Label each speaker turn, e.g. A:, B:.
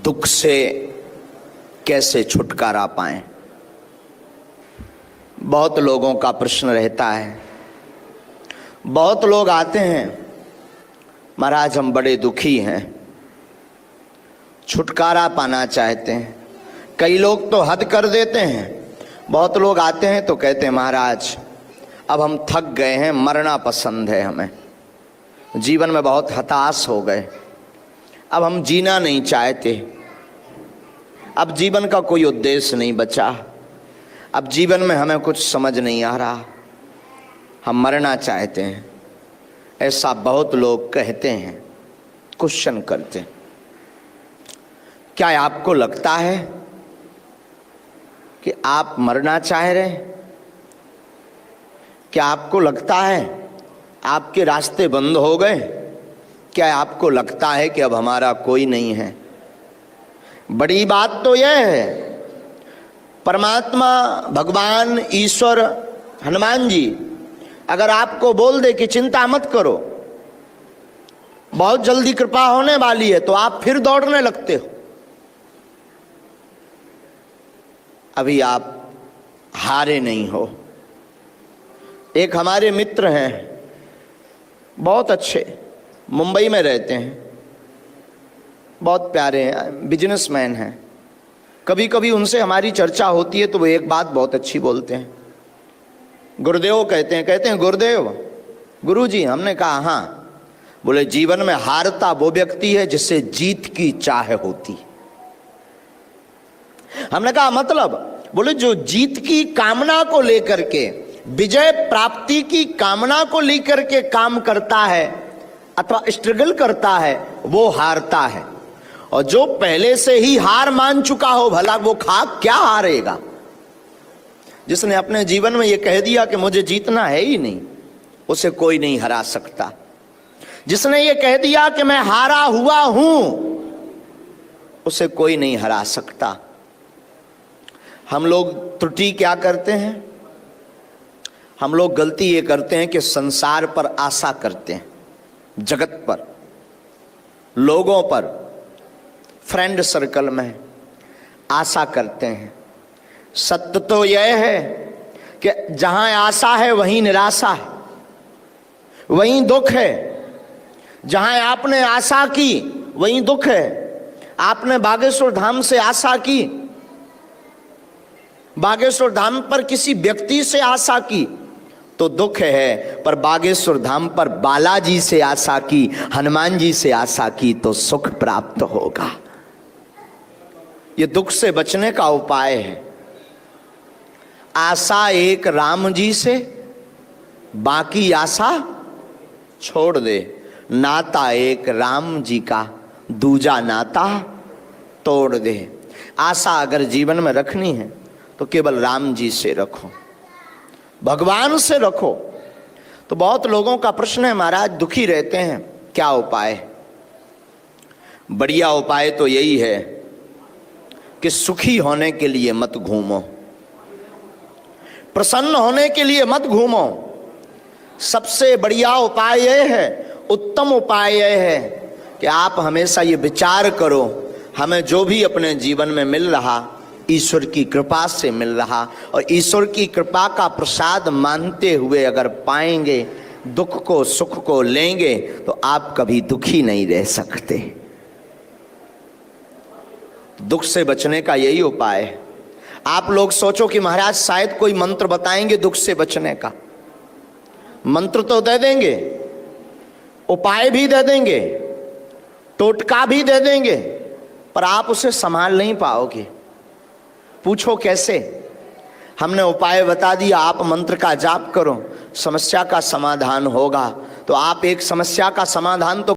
A: दुख से कैसे छुटकारा पाएं, बहुत लोगों का प्रश्न रहता है। बहुत लोग आते हैं, महाराज हम बड़े दुखी हैं, छुटकारा पाना चाहते हैं। कई लोग तो हद कर देते हैं। बहुत लोग आते हैं तो कहते हैं महाराज अब हम थक गए हैं, मरना पसंद है हमें, जीवन में बहुत हताश हो गए, अब हम जीना नहीं चाहते, अब जीवन का कोई उद्देश्य नहीं बचा, अब जीवन में हमें कुछ समझ नहीं आ रहा, हम मरना चाहते हैं। ऐसा बहुत लोग कहते हैं, क्वेश्चन करते हैं। क्या आपको लगता है कि आप मरना चाह रहे हैं? क्या आपको लगता है आपके रास्ते बंद हो गए? क्या आपको लगता है कि अब हमारा कोई नहीं है? बड़ी बात तो यह है, परमात्मा भगवान ईश्वर हनुमान जी अगर आपको बोल दे कि चिंता मत करो, बहुत जल्दी कृपा होने वाली है, तो आप फिर दौड़ने लगते हो। अभी आप हारे नहीं हो। एक हमारे मित्र हैं, बहुत अच्छे, मुंबई में रहते हैं, बहुत प्यारे हैं, बिजनेसमैन हैं। कभी कभी उनसे हमारी चर्चा होती है तो वो एक बात बहुत अच्छी बोलते हैं। गुरुदेव कहते हैं गुरुदेव, गुरुजी। हमने कहा हाँ। बोले जीवन में हारता वो व्यक्ति है जिससे जीत की चाह होती। हमने कहा मतलब? बोले जो जीत की कामना को लेकर के, विजय प्राप्ति की कामना को लेकर के काम करता है अथवा स्ट्रगल करता है वो हारता है, और जो पहले से ही हार मान चुका हो भला वो क्या हारेगा। जिसने अपने जीवन में ये कह दिया कि मुझे जीतना है ही नहीं, उसे कोई नहीं हरा सकता। जिसने ये कह दिया कि मैं हारा हुआ हूं, उसे कोई नहीं हरा सकता। हम लोग त्रुटि क्या करते हैं? हम लोग गलती ये करते हैं कि संसार पर आशा करते हैं, जगत पर, लोगों पर, फ्रेंड सर्कल में आशा करते हैं। सत्य तो यह है कि जहां आशा है वहीं निराशा है, वहीं दुख है। जहां आपने आशा की वहीं दुख है। आपने बागेश्वर धाम से आशा की, बागेश्वर धाम पर किसी व्यक्ति से आशा की तो दुख है, पर बागेश्वर धाम पर बालाजी से आशा की, हनुमान जी से आशा की तो सुख प्राप्त होगा। ये दुख से बचने का उपाय है। आशा एक राम जी से, बाकी आशा छोड़ दे। नाता एक राम जी का, दूजा नाता तोड़ दे। आशा अगर जीवन में रखनी है तो केवल राम जी से रखो, भगवान से रखो। तो बहुत लोगों का प्रश्न है महाराज दुखी रहते हैं, क्या उपाय? बढ़िया उपाय तो यही है कि सुखी होने के लिए मत घूमो, प्रसन्न होने के लिए मत घूमो। सबसे बढ़िया उपाय यह है, उत्तम उपाय यह है कि आप हमेशा ये विचार करो, हमें जो भी अपने जीवन में मिल रहा ईश्वर की कृपा से मिल रहा, और ईश्वर की कृपा का प्रसाद मानते हुए अगर पाएंगे, दुख को सुख को लेंगे, तो आप कभी दुखी नहीं रह सकते। दुख से बचने का यही उपाय है। आप लोग सोचो कि महाराज शायद कोई मंत्र बताएंगे दुख से बचने का। मंत्र तो दे देंगे, उपाय भी दे देंगे, टोटका भी दे देंगे, पर आप उसे संभाल नहीं पाओगे। पूछो कैसे? हमने उपाय बता दिया, आप मंत्र का जाप करो, समस्या का समाधान होगा। तो आप एक समस्या का समाधान तो